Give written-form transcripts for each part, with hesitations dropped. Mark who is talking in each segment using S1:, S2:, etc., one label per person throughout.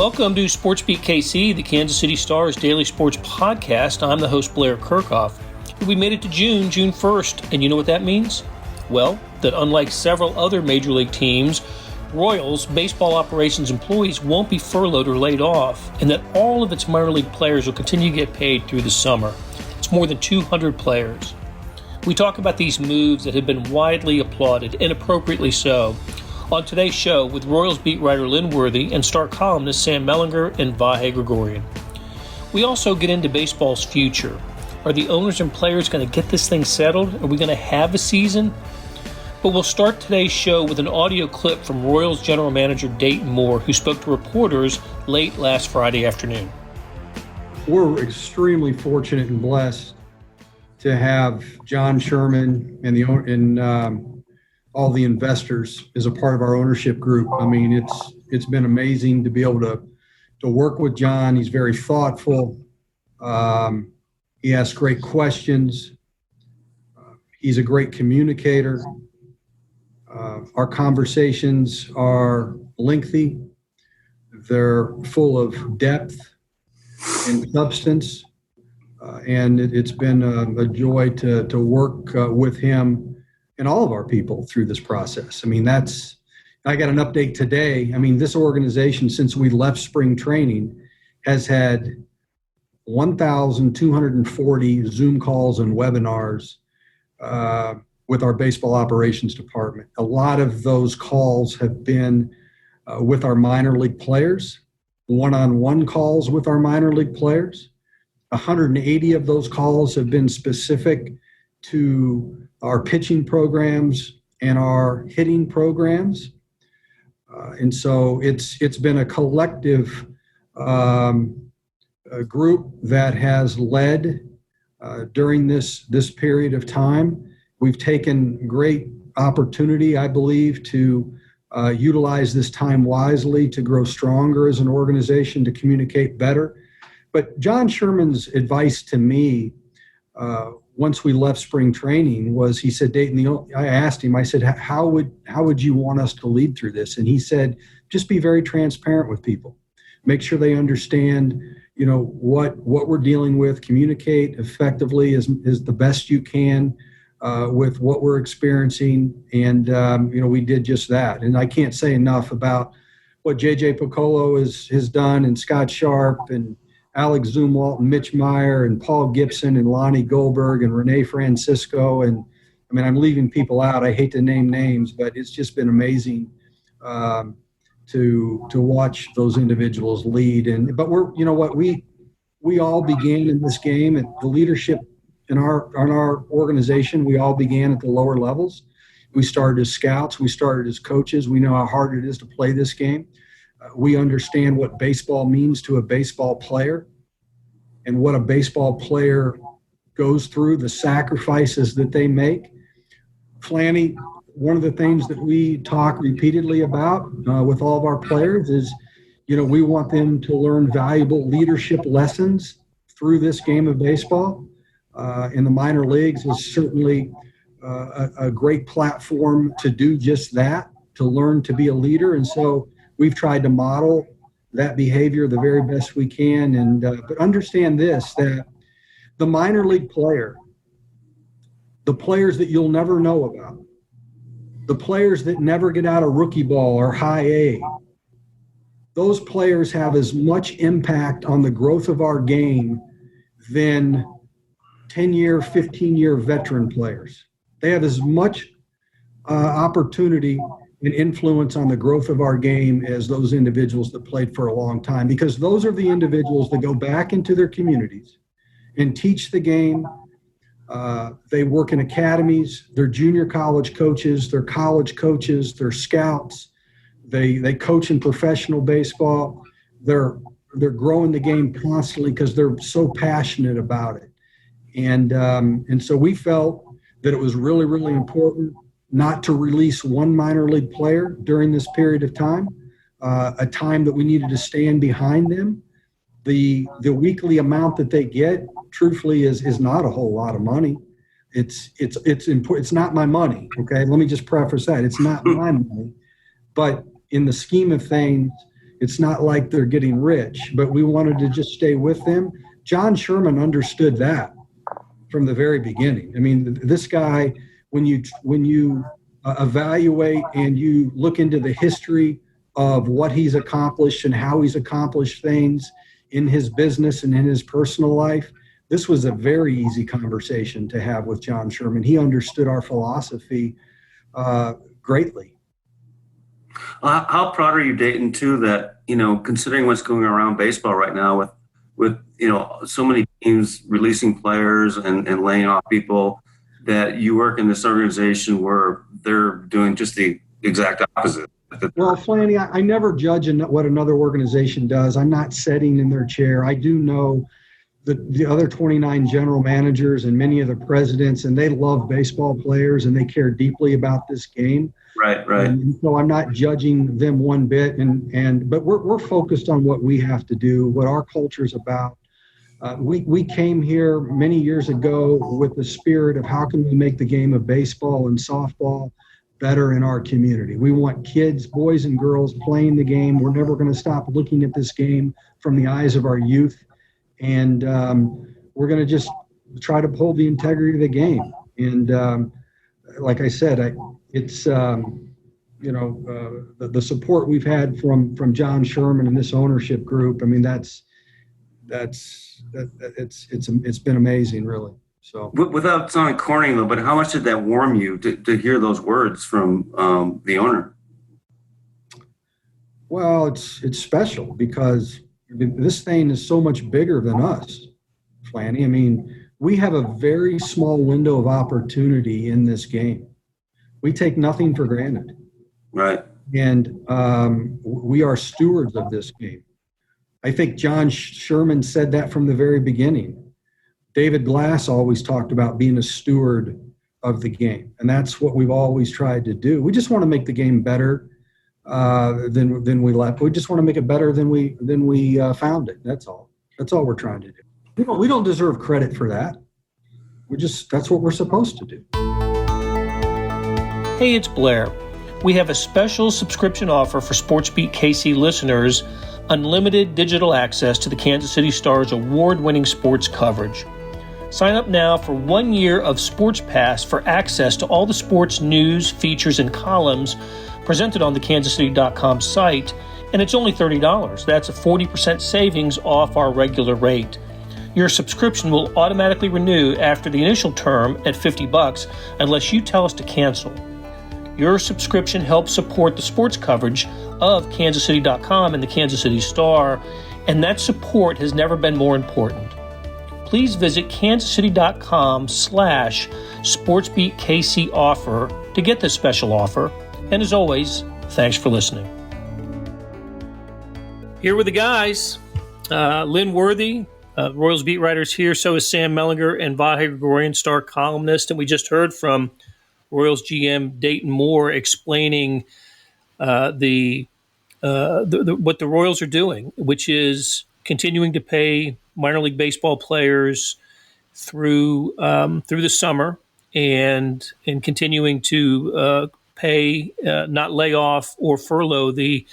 S1: Welcome to SportsBeat KC, the Kansas City Star's daily sports podcast. I'm the host, Blair Kerkhoff. We made it to June 1st, and you know what that means? Well, that unlike several other major league teams, Royals baseball operations employees won't be furloughed or laid off, and that all of its minor league players will continue to get paid through the summer. It's more than 200 players. We talk about these moves that have been widely applauded, and appropriately so, on today's show with Royals beat writer Lynn Worthy and Star columnist Sam Mellinger and Vahe Gregorian. We also get into baseball's future. Are the owners and players going to get this thing settled? Are we going to have a season? But we'll start today's show with an audio clip from Royals general manager Dayton Moore, who spoke to reporters late last Friday afternoon.
S2: We're extremely fortunate and blessed to have John Sherman and all the investors as a part of our ownership group. I mean, it's been amazing to be able to work with John. He's very thoughtful. He asks great questions. He's a great communicator. Our conversations are lengthy. They're full of depth and substance. And it's been a joy to work with him and all of our people through this process. I mean, I got an update today. I mean, this organization, since we left spring training, has had 1,240 Zoom calls and webinars with our baseball operations department. A lot of those calls have been with our minor league players, one-on-one calls with our minor league players. 180 of those calls have been specific to our pitching programs and our hitting programs. And so it's been a collective group that has led during this period of time. We've taken great opportunity, I believe, to utilize this time wisely, to grow stronger as an organization, to communicate better. But John Sherman's advice to me once we left spring training was, he said, Dayton, I asked him, I said, how would you want us to lead through this? And he said, just be very transparent with people. Make sure they understand, what we're dealing with. Communicate effectively is the best you can with what we're experiencing. And, we did just that. And I can't say enough about what J.J. Piccolo has done, and Scott Sharp and Alex Zumwalt and Mitch Meyer and Paul Gibson and Lonnie Goldberg and Renee Francisco. And I mean, I'm leaving people out. I hate to name names, but it's just been amazing to watch those individuals lead. But we all began in this game, and the leadership in our organization, we all began at the lower levels. We started as scouts. We started as coaches. We know how hard it is to play this game. We understand what baseball means to a baseball player and what a baseball player goes through, the sacrifices that they make. Flanny, one of the things that we talk repeatedly about with all of our players is, we want them to learn valuable leadership lessons through this game of baseball. In the minor leagues is certainly a great platform to do just that, to learn to be a leader. And so we've tried to model that behavior the very best we can. But understand this, that the minor league player, the players that you'll never know about, the players that never get out of rookie ball or high A, those players have as much impact on the growth of our game than 10-year, 15-year veteran players. They have as much opportunity and influence on the growth of our game as those individuals that played for a long time, because those are the individuals that go back into their communities and teach the game. They work in academies, they're junior college coaches, they're college coaches, they're scouts, they coach in professional baseball. They're growing the game constantly because they're so passionate about it. And so we felt that it was really, really important not to release one minor league player during this period of time, a time that we needed to stand behind them. The weekly amount that they get, truthfully, is not a whole lot of money. It's important. It's not my money. Okay, let me just preface that. It's not my money, but in the scheme of things, It's not like they're getting rich, but we wanted to just stay with them. John Sherman understood that from the very beginning. I mean, this guy, when you evaluate and you look into the history of what he's accomplished and how he's accomplished things in his business and in his personal life, this was a very easy conversation to have with John Sherman. He understood our philosophy greatly.
S3: How proud are you, Dayton, too, that, considering what's going around baseball right now with so many teams releasing players and laying off people, that you work in this organization where they're doing just the exact opposite?
S2: Well, Flanny, I never judge what another organization does. I'm not sitting in their chair. I do know the other 29 general managers and many of the presidents, and they love baseball players and they care deeply about this game.
S3: Right.
S2: And so I'm not judging them one bit, but we're focused on what we have to do, what our culture is about. We came here many years ago with the spirit of how can we make the game of baseball and softball better in our community. We want kids, boys and girls, playing the game. We're never going to stop looking at this game from the eyes of our youth, and we're going to just try to pull the integrity of the game. And like I said, it's the support we've had from John Sherman and this ownership group. I mean, it's been amazing, really. So,
S3: without sounding corny though, but how much did that warm you to hear those words from the owner?
S2: Well, it's special because this thing is so much bigger than us, Flanny. I mean, we have a very small window of opportunity in this game. We take nothing for granted.
S3: Right.
S2: And we are stewards of this game. I think John Sherman said that from the very beginning. David Glass always talked about being a steward of the game, and that's what we've always tried to do. We just want to make the game better than we left. We just want to make it better than we found it. That's all. That's all we're trying to do. We don't deserve credit for that. That's what we're supposed to do.
S1: Hey, it's Blair. We have a special subscription offer for SportsBeat KC listeners: unlimited digital access to the Kansas City Star's award-winning sports coverage. Sign up now for 1 year of Sports Pass for access to all the sports news, features, and columns presented on the kansascity.com site, and it's only $30. That's a 40% savings off our regular rate. Your subscription will automatically renew after the initial term at $50 unless you tell us to cancel. Your subscription helps support the sports coverage of kansascity.com and the Kansas City Star, and that support has never been more important. Please visit kansascity.com/SportsBeatKC offer to get this special offer. And as always, thanks for listening. Here with the guys, Lynn Worthy, Royals beat writers here. So is Sam Mellinger and Worthy Star columnist. And we just heard from Royals GM Dayton Moore explaining what the Royals are doing, which is continuing to pay minor league baseball players through the summer and continuing to pay, not lay off or furlough the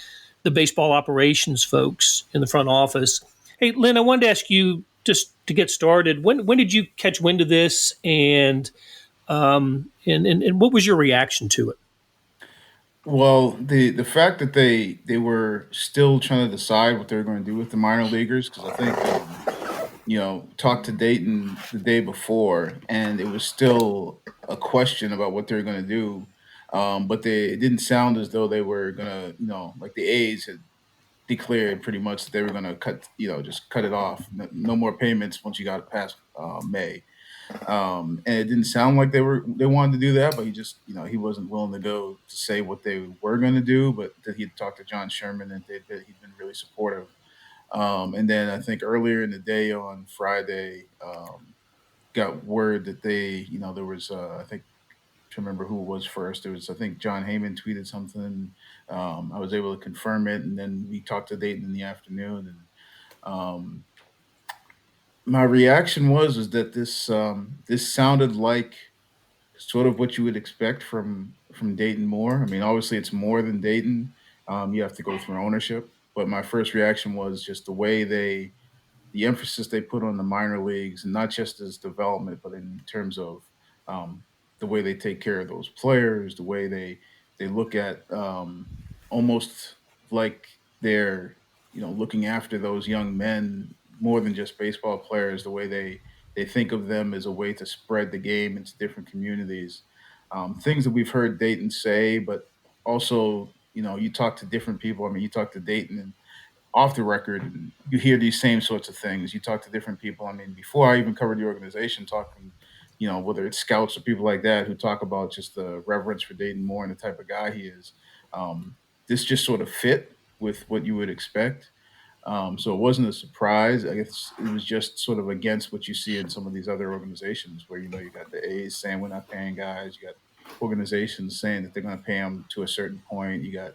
S1: baseball operations folks in the front office. Hey, Lynn, I wanted to ask you, just to get started, when did you catch wind of this, and what was your reaction to it?
S4: Well, the fact that they were still trying to decide what they were going to do with the minor leaguers, because I think talked to Dayton the day before, and it was still a question about what they were going to do. But it didn't sound as though they were going to, like the A's had declared pretty much that they were going to just cut it off. No more payments once you got past May. And it didn't sound like they wanted to do that, but he just, he wasn't willing to go to say what they were going to do, but that he'd talked to John Sherman and that he'd been really supportive. And then I think earlier in the day on Friday, got word that there was, I think, to remember who it was first. There was, I think, John Heyman tweeted something. I was able to confirm it, and then we talked to Dayton in the afternoon. And my reaction was that this sounded like sort of what you would expect from Dayton Moore. I mean, obviously, it's more than Dayton. You have to go through ownership. but my first reaction was just the emphasis they put on the minor leagues, and not just as development, but in terms of the way they take care of those players, the way they look at almost like they're looking after those young men more than just baseball players. The way they think of them as a way to spread the game into different communities. Things that we've heard Dayton say, but also you talk to different people. I mean, you talk to Dayton and off the record, and you hear these same sorts of things. You talk to different people. I mean, before I even covered the organization, talking, whether it's scouts or people like that who talk about just the reverence for Dayton Moore and the type of guy he is. This just sort of fit with what you would expect. So it wasn't a surprise. I guess it was just sort of against what you see in some of these other organizations where, you got the A's saying we're not paying guys. You got organizations saying that they're going to pay them to a certain point. You got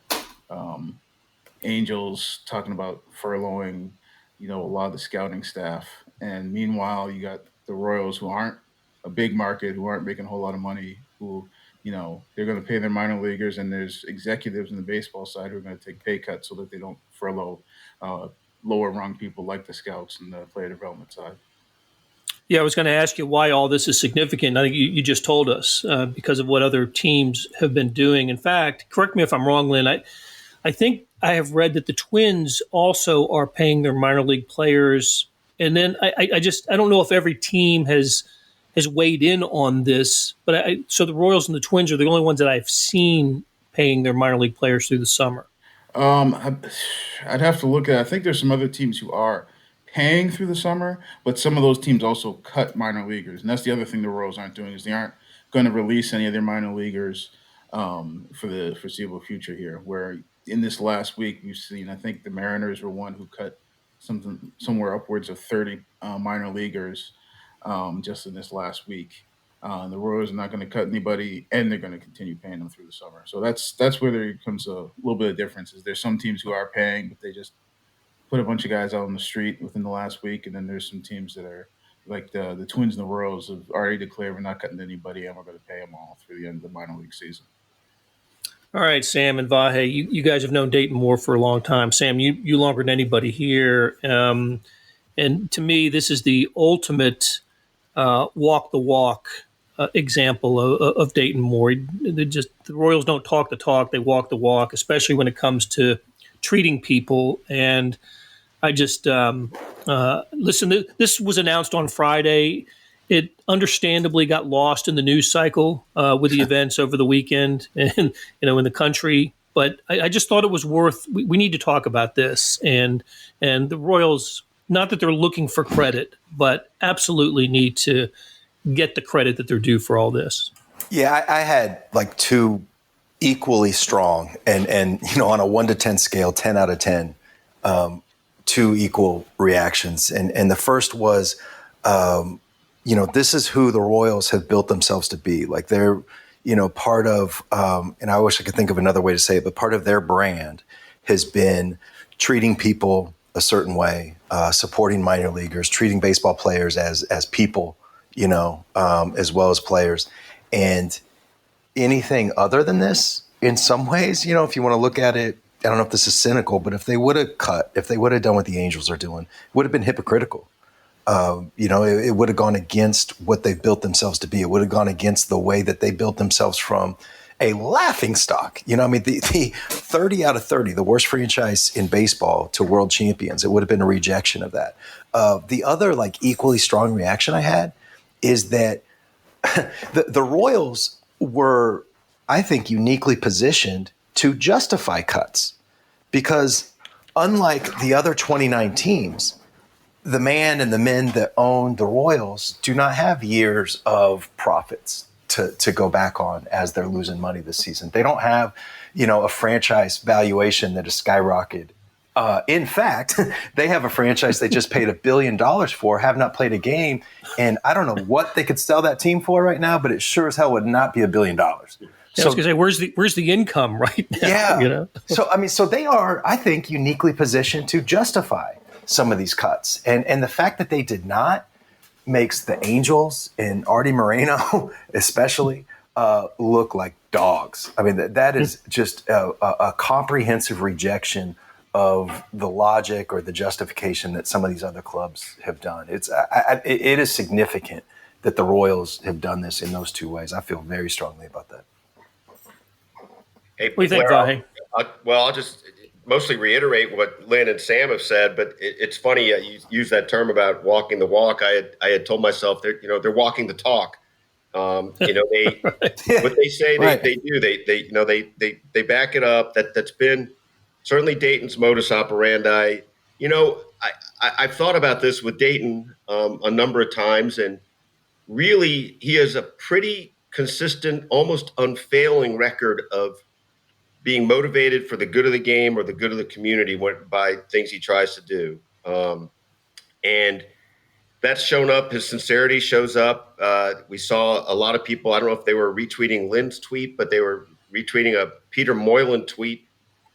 S4: Angels talking about furloughing, a lot of the scouting staff. And meanwhile, you got the Royals, who aren't a big market, who aren't making a whole lot of money, who, they're going to pay their minor leaguers. And there's executives in the baseball side who are going to take pay cuts so that they don't furlough lower rung people like the scouts and the player development side.
S1: Yeah, I was going to ask you why all this is significant. I think you just told us because of what other teams have been doing. In fact, correct me if I'm wrong, Lynn, I think I have read that the Twins also are paying their minor league players. And then I don't know if every team has weighed in on this, but so the Royals and the Twins are the only ones that I've seen paying their minor league players through the summer.
S4: I'd have to look at it. I think there's some other teams who are paying through the summer, but some of those teams also cut minor leaguers. And that's the other thing the Royals aren't doing, is they aren't going to release any of their minor leaguers for the foreseeable future here, where in this last week we've seen, I think the Mariners were one who cut somewhere upwards of 30 minor leaguers just in this last week. The Royals are not going to cut anybody, and they're going to continue paying them through the summer. So that's where there comes a little bit of difference. Is there's some teams who are paying, but they just put a bunch of guys out on the street within the last week, and then there's some teams that are like the Twins and the Royals have already declared we're not cutting anybody, and we're going to pay them all through the end of the minor league season.
S1: All right, Sam and Vahe, you guys have known Dayton Moore for a long time. Sam, you longer than anybody here. And to me, this is the ultimate walk the walk example of Dayton Moore. The Royals don't talk the talk, they walk the walk, especially when it comes to treating people. And I just listen. This was announced on Friday. It understandably got lost in the news cycle with the events over the weekend, and in the country. But I just thought it was worth. We need to talk about this, and the Royals. Not that they're looking for credit, but absolutely need to get the credit that they're due for all this.
S5: Yeah, I had like two equally strong and on a 1 to 10 scale, 10 out of 10, two equal reactions. And the first was, this is who the Royals have built themselves to be. Like they're, part of, and I wish I could think of another way to say it, but part of their brand has been treating people a certain way, supporting minor leaguers, treating baseball players as people, as well as players. And anything other than this, in some ways, if you want to look at it, I don't know if this is cynical, but if they would have done what the Angels are doing, it would have been hypocritical. It would have gone against what they've built themselves to be. It would have gone against the way that they built themselves from a laughing stock. The 30 out of 30, the worst franchise in baseball, to world champions. It would have been a rejection of that. The other equally strong reaction I had is that the Royals were, I think, uniquely positioned to justify cuts, because unlike the other 29 teams, the man and the men that own the Royals do not have years of profits to go back on as they're losing money this season. They don't have, a franchise valuation that has skyrocketed. In fact, they have a franchise they just paid $1 billion for, have not played a game, and I don't know what they could sell that team for right now, but it sure as hell would not be $1 billion.
S1: Yeah, so, I was going to say, where's the income right now?
S5: Yeah. So they are, I think, uniquely positioned to justify some of these cuts, and the fact that they did not makes the Angels and Artie Moreno especially look like dogs. I mean, that is just a comprehensive rejection of the logic or the justification that some of these other clubs have done. It is significant that the Royals have done this in those two ways. I feel very strongly about that.
S6: Hey,
S1: What do you think, Vahe?
S6: I'll just mostly reiterate what Lynn and Sam have said, but it's funny you use that term about walking the walk. I had told myself they're walking the talk. They what they say
S5: Right.
S6: they do. They back it up. That's been certainly Dayton's modus operandi. I've thought about this with Dayton a number of times, and really he has a pretty consistent, almost unfailing record of being motivated for the good of the game or the good of the community by things he tries to do. And that's shown up. His sincerity shows up. We saw a lot of people, I don't know if they were retweeting Lynn's tweet, but they were retweeting a Peter Moylan tweet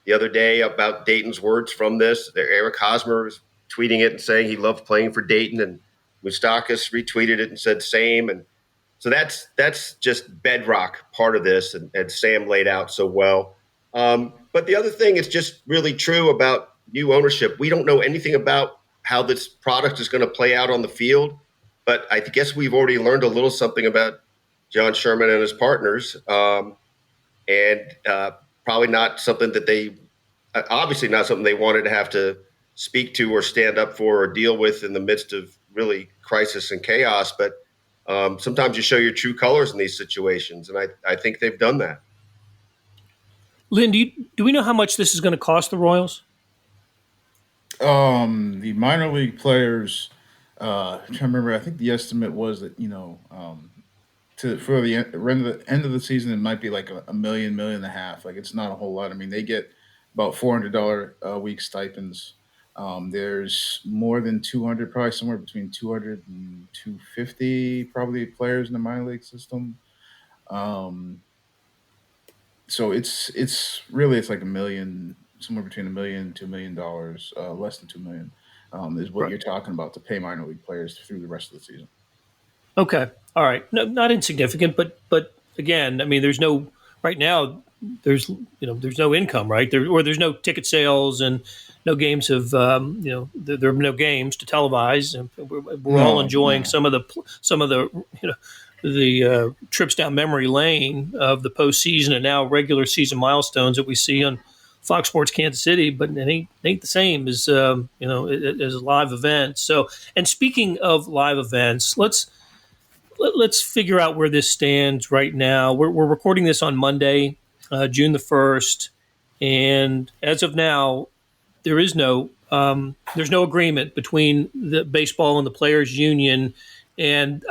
S6: the other day about Dayton's words from this. Eric Hosmer was tweeting it and saying he loved playing for Dayton, and Moustakis retweeted it and said same. And so that's just bedrock part of this, and Sam laid out so well. But the other thing is just really true about new ownership. We don't know anything about how this product is going to play out on the field, but I guess we've already learned a little something about John Sherman and his partners, and probably not something that obviously not something they wanted to have to speak to or stand up for or deal with in the midst of really crisis and chaos. But sometimes you show your true colors in these situations, and I think they've done that.
S1: Lynn, do we know how much this is going to cost the Royals?
S4: The minor league players, I'm trying to remember, I think the estimate was that, for the end of the season, it might be like $1 million, $1.5 million. Like, it's not a whole lot. I mean, they get about $400 a week stipends. There's more than 200, probably somewhere between 200 and 250 probably players in the minor league system. So it's really like $1 million, somewhere between $1 million and $2 million, less than $2 million, is what you're talking about to pay minor league players through the rest of the season.
S1: Okay, all right, no, not insignificant, but again, I mean, there's no income, right? There's no ticket sales and no games have there are no games to televise, and we're all enjoying some of the trips down memory lane of the postseason and now regular season milestones that we see on Fox Sports Kansas City, but it ain't the same as as live events. So, and speaking of live events, let's figure out where this stands right now. We're recording this on Monday, June the 1st, and as of now, there's no agreement between the baseball and the players' union, and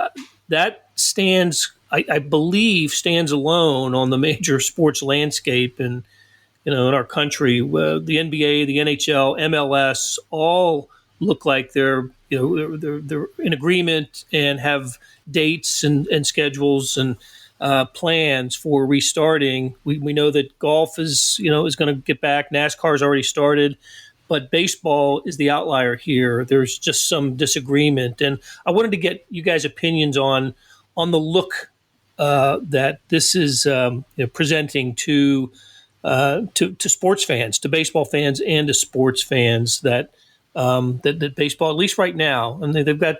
S1: that stands, I believe, stands alone on the major sports landscape in our country. The NBA, the NHL, MLS all look like they're in agreement and have dates and schedules and plans for restarting. We know that golf is going to get back. NASCAR's already started, but baseball is the outlier here. There's just some disagreement, and I wanted to get you guys' opinions on the look that this is presenting to sports fans, to baseball fans, and to sports fans that baseball, at least right now, and they've got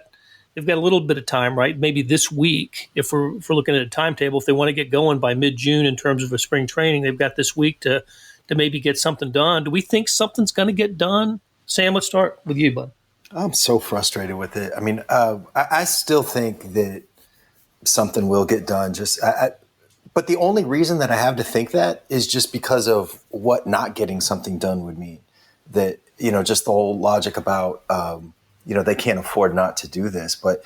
S1: a little bit of time, right? Maybe this week, if we're looking at a timetable, if they want to get going by mid-June in terms of a spring training, they've got this week to maybe get something done. Do we think something's going to get done? Sam, let's start with you, bud.
S5: I'm so frustrated with it. I mean, I still think that something will get done. But the only reason that I have to think that is just because of what not getting something done would mean. That, just the whole logic about, they can't afford not to do this. But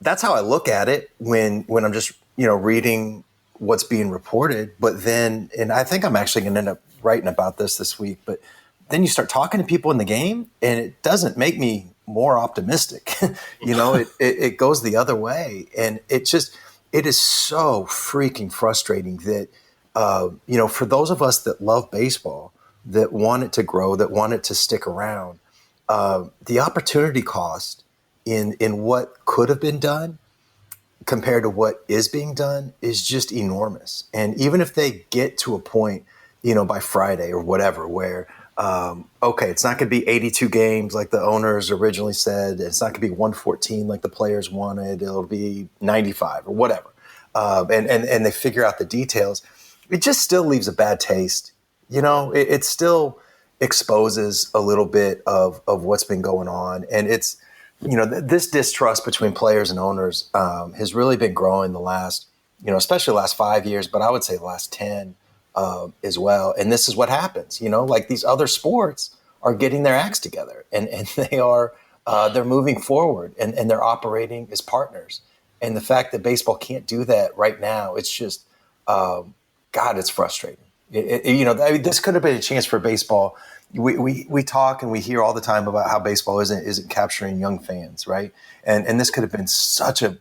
S5: that's how I look at it when I'm just, reading what's being reported. But then, and I think I'm actually going to end up writing about this week, but then you start talking to people in the game and it doesn't make me more optimistic. It goes the other way. And it is so freaking frustrating that, for those of us that love baseball, that want it to grow, that want it to stick around, the opportunity cost in what could have been done compared to what is being done is just enormous. And even if they get to a point, by Friday or whatever, where Okay, it's not going to be 82 games like the owners originally said. It's not going to be 114 like the players wanted. It'll be 95 or whatever. And they figure out the details. It just still leaves a bad taste. It still exposes a little bit of what's been going on. And it's, this distrust between players and owners has really been growing the last, especially the last 5 years, but I would say the last 10 as well. And this is what happens, like these other sports are getting their acts together and they're moving forward and they're operating as partners. And the fact that baseball can't do that right now, it's just, God, it's frustrating. This could have been a chance for baseball. We talk and we hear all the time about how baseball isn't capturing young fans, right? And this could have been such an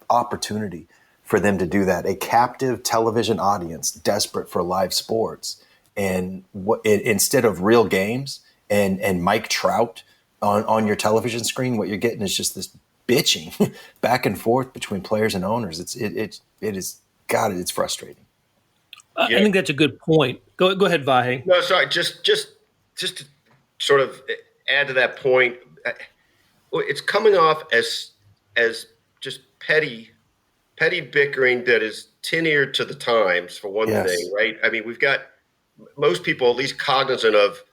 S5: opportunity for them to do that. A captive television audience desperate for live sports, and instead of real games and Mike Trout on your television screen, what you're getting is just this bitching back and forth between players and owners. It is God, it's frustrating.
S1: I think that's a good point. Go ahead, Vahe.
S6: No, sorry. Just to sort of add to that point, it's coming off as just petty bickering that is tin-eared to the times, for one thing, right? I mean, we've got most people at least cognizant of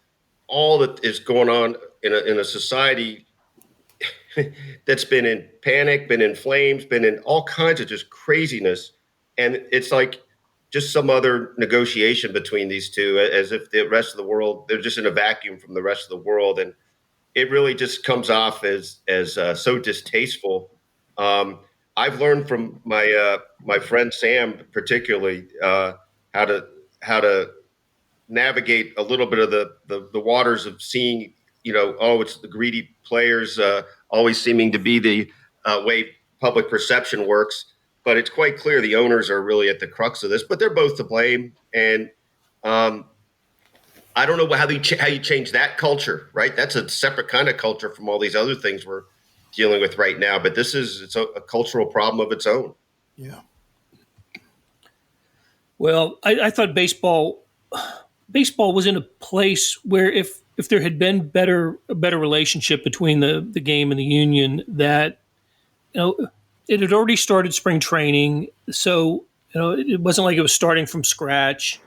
S6: all that is going on in a society that's been in panic, been in flames, been in all kinds of just craziness. And it's like just some other negotiation between these two, as if the rest of the world, they're just in a vacuum from the rest of the world. And it really just comes off as so distasteful. I've learned from my friend Sam, particularly, how to navigate a little bit of the waters of seeing, it's the greedy players always seeming to be the way public perception works. But it's quite clear the owners are really at the crux of this, but they're both to blame. And I don't know how you change that culture, right? That's a separate kind of culture from all these other things we're dealing with right now. But it's a cultural problem of its own.
S5: Yeah.
S1: Well, I thought baseball was in a place where if there had been a better relationship between the game and the union, that it had already started spring training, so it wasn't like it was starting from scratch.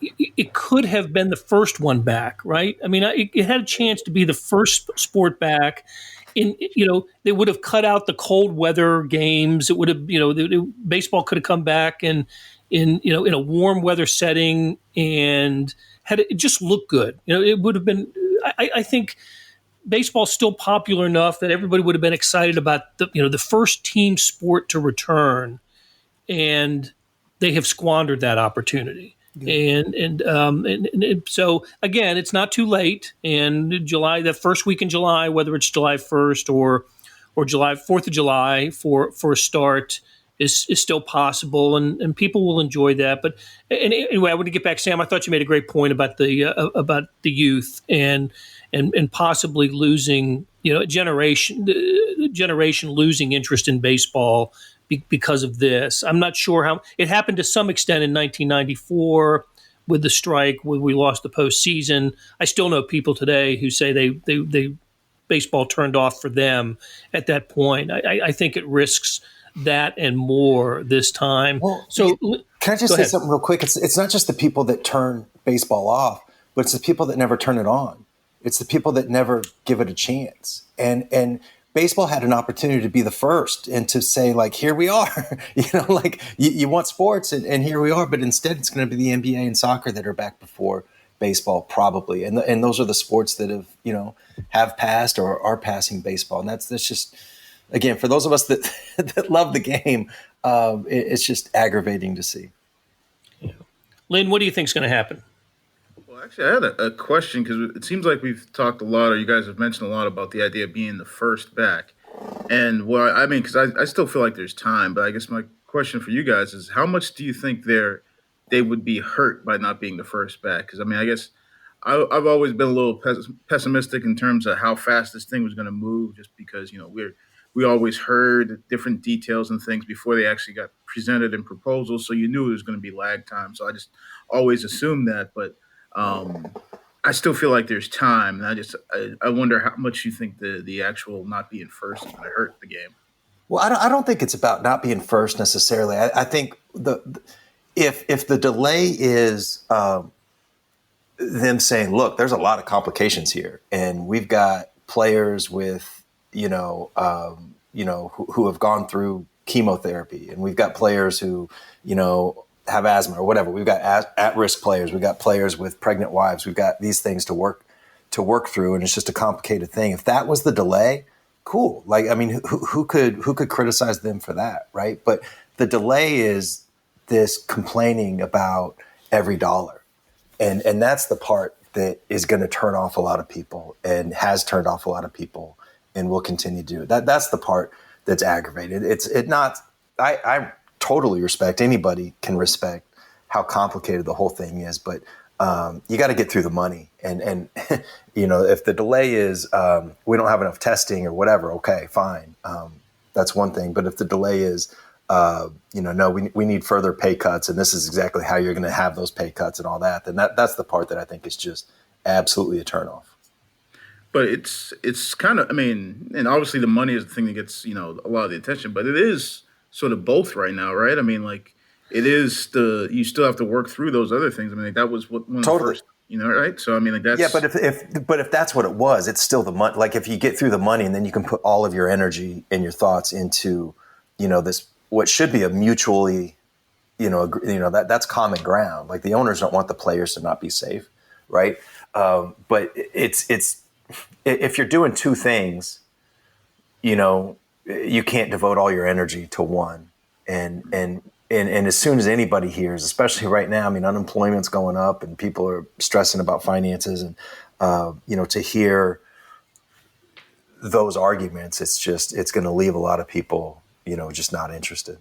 S1: It could have been the first one back, right? I mean, it had a chance to be the first sport back. They would have cut out the cold weather games. It would have, baseball could have come back in a warm weather setting and had it just looked good. It would have been. I think baseball's still popular enough that everybody would have been excited about the first team sport to return, and they have squandered that opportunity. Yeah. And so again, it's not too late. And July, the first week in July, whether it's July 1st or July 4th of July for a start is still possible, and people will enjoy that. But anyway, I want to get back, Sam. I thought you made a great point about the youth and possibly losing, a generation losing interest in baseball because of this. I'm not sure how it happened to some extent in 1994 with the strike when we lost the postseason. I still know people today who say they baseball turned off for them at that point. I think it risks that and more this time.
S5: Well,
S1: so
S5: can I just say something real quick? It's not just the people that turn baseball off, but it's the people that never turn it on. It's the people that never give it a chance. And baseball had an opportunity to be the first and to say, like, here we are, you want sports and here we are. But instead, it's going to be the NBA and soccer that are back before baseball, probably. And those are the sports that have passed or are passing baseball. And that's just, again, for those of us that love the game, it's just aggravating to see.
S1: Yeah. Lynn, what do you think is going to happen?
S4: Well, actually, I had a question because it seems like we've talked a lot, or you guys have mentioned a lot about the idea of being the first back. And because I still feel like there's time, but I guess my question for you guys is, how much do you think they would be hurt by not being the first back? Because I guess I've always been a little pessimistic in terms of how fast this thing was going to move, just because we always heard different details and things before they actually got presented in proposals, so you knew it was going to be lag time. So I just always assumed that, but I I still feel like there's time, and I wonder how much you think the actual not being first is going to hurt the game.
S5: Well, I don't think it's about not being first necessarily. I think if the delay is them saying, look, there's a lot of complications here, and we've got players with who have gone through chemotherapy, and we've got players who have asthma or whatever. We've got at-risk players. We've got players with pregnant wives. We've got these things to work through, and it's just a complicated thing. If that was the delay, cool. Like, I mean, who could criticize them for that, right? But the delay is this complaining about every dollar, and that's the part that is going to turn off a lot of people, and has turned off a lot of people, and will continue to do it. That's the part that's aggravated. I totally respect, anybody can respect how complicated the whole thing is, but you got to get through the money. And if the delay is we don't have enough testing or whatever, okay, fine. That's one thing. But if the delay is, no, we need further pay cuts, and this is exactly how you're going to have those pay cuts and all that, then that's the part that I think is just absolutely a turnoff.
S4: But it's kind of, I mean, and obviously the money is the thing that gets, a lot of the attention, but it is sort of both right now, right? I mean, like, it is you still have to work through those other things. I mean, like, that was one of the first, right? So, I mean, like, that's.
S5: Yeah, but if that's what it was, it's still the money. Like, if you get through the money, and then you can put all of your energy and your thoughts into, this, what should be a mutually, that's common ground. Like, the owners don't want the players to not be safe, right? But it's if you're doing two things, you can't devote all your energy to one. And as soon as anybody hears, especially right now, I mean, unemployment's going up and people are stressing about finances, and to hear those arguments, it's going to leave a lot of people, just not interested.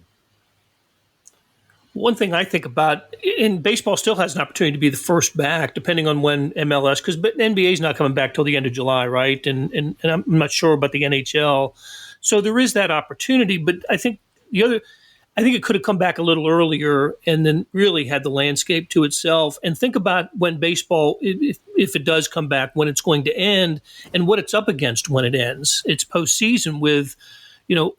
S1: One thing I think about, and baseball still has an opportunity to be the first back, depending on when MLS, because NBA is not coming back till the end of July, right? And I'm not sure about the NHL. So there is that opportunity, but I think it could have come back a little earlier and then really had the landscape to itself. And think about when baseball, if it does come back, when it's going to end and what it's up against when it ends. It's postseason with,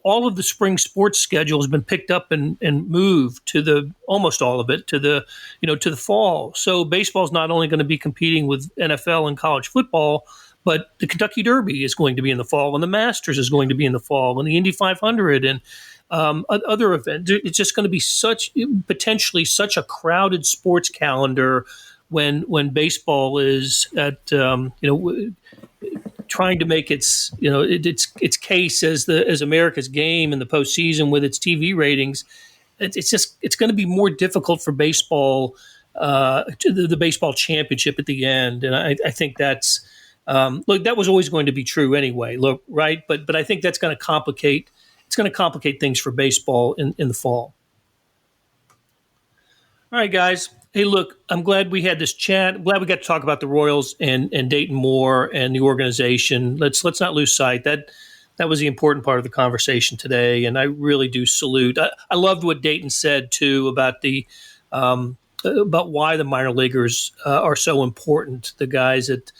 S1: all of the spring sports schedule has been picked up and moved to almost all of it to the fall. So baseball is not only going to be competing with NFL and college football, but the Kentucky Derby is going to be in the fall, and the Masters is going to be in the fall, and the Indy 500 and other events. It's just going to be potentially such a crowded sports calendar when baseball is at trying to make its case as America's game in the postseason with its TV ratings. It's going to be more difficult for baseball to the baseball championship at the end, and I think that's that was always going to be true anyway. Look, right, but I think that's going to complicate. It's going to complicate things for baseball in the fall. All right, guys. Hey, look, I'm glad we had this chat. I'm glad we got to talk about the Royals and Dayton Moore and the organization. Let's not lose sight. That was the important part of the conversation today, and I really do salute. I loved what Dayton said too about about why the minor leaguers are so important. The guys that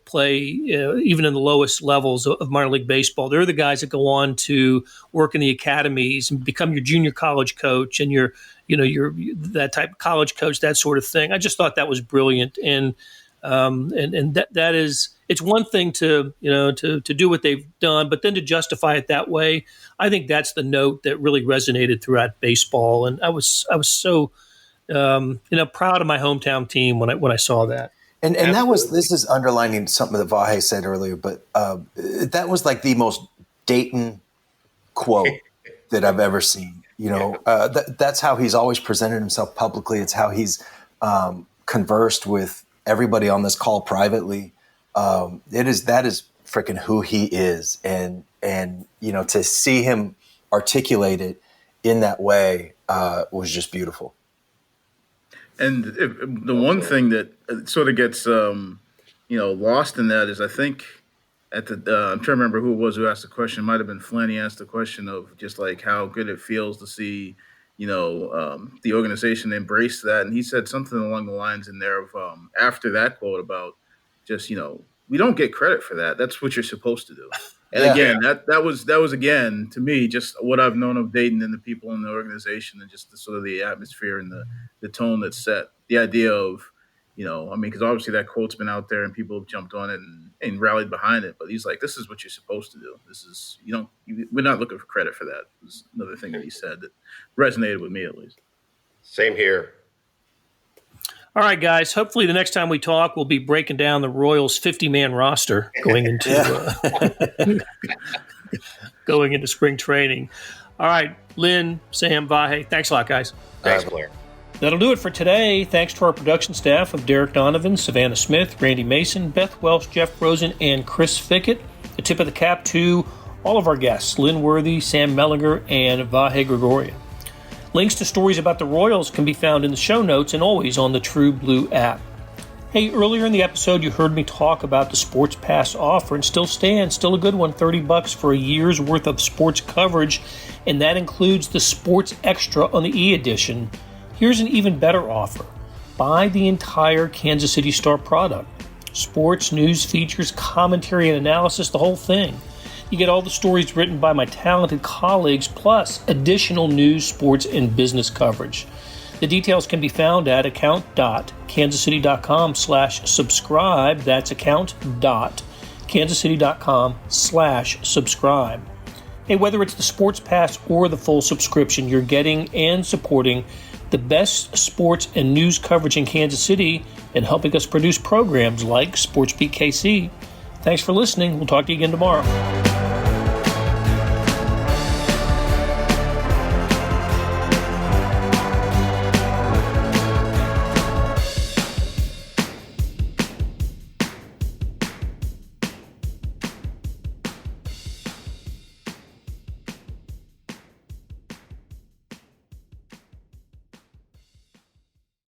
S1: play even in the lowest levels of minor league baseball, they're the guys that go on to work in the academies and become your junior college coach and your that type of college coach, that sort of thing. I just thought that was brilliant, and that is, it's one thing to do what they've done, but then to justify it that way, I think that's the note that really resonated throughout baseball, and I was so proud of my hometown team when I saw that.
S5: And this is underlining something that Vahe said earlier, but that was like the most Dayton quote that I've ever seen. That's how he's always presented himself publicly. It's how he's conversed with everybody on this call privately. That is freaking who he is, and to see him articulate it in that way was just beautiful.
S4: And the one thing that sort of gets, lost in that is, I think I'm trying to remember who it was who asked the question. It might have been Flynn. He asked the question of just like how good it feels to see, the organization embraced that. And he said something along the lines in there of after that quote about just, we don't get credit for that. That's what you're supposed to do. And again, that was again, to me, just what I've known of Dayton and the people in the organization and just the sort of the atmosphere and the tone that's set. The idea of, because obviously that quote's been out there and people have jumped on it and rallied behind it. But he's like, this is what you're supposed to do. This is, we're not looking for credit for that. Was another thing that he said that resonated with me at least.
S6: Same here.
S1: All right, guys. Hopefully the next time we talk, we'll be breaking down the Royals' 50-man roster going into going into spring training. All right, Lynn, Sam, Vahe, thanks a lot, guys.
S6: Thanks, Blair.
S1: That'll do it for today. Thanks to our production staff of Derek Donovan, Savannah Smith, Randy Mason, Beth Welsh, Jeff Rosen, and Chris Fickett. A tip of the cap to all of our guests, Lynn Worthy, Sam Mellinger, and Vahe Gregorian. Links to stories about the Royals can be found in the show notes and always on the True Blue app. Hey, earlier in the episode, you heard me talk about the Sports Pass offer, and still stands, still a good one, $30 for a year's worth of sports coverage, and that includes the Sports Extra on the e-edition. Here's an even better offer. Buy the entire Kansas City Star product. Sports, news, features, commentary, and analysis, the whole thing. You get all the stories written by my talented colleagues, plus additional news, sports, and business coverage. The details can be found at account.kansascity.com/subscribe. That's account.kansascity.com/subscribe. Hey, whether it's the Sports Pass or the full subscription, you're getting and supporting the best sports and news coverage in Kansas City and helping us produce programs like SportsBeat KC. Thanks for listening. We'll talk to you again tomorrow.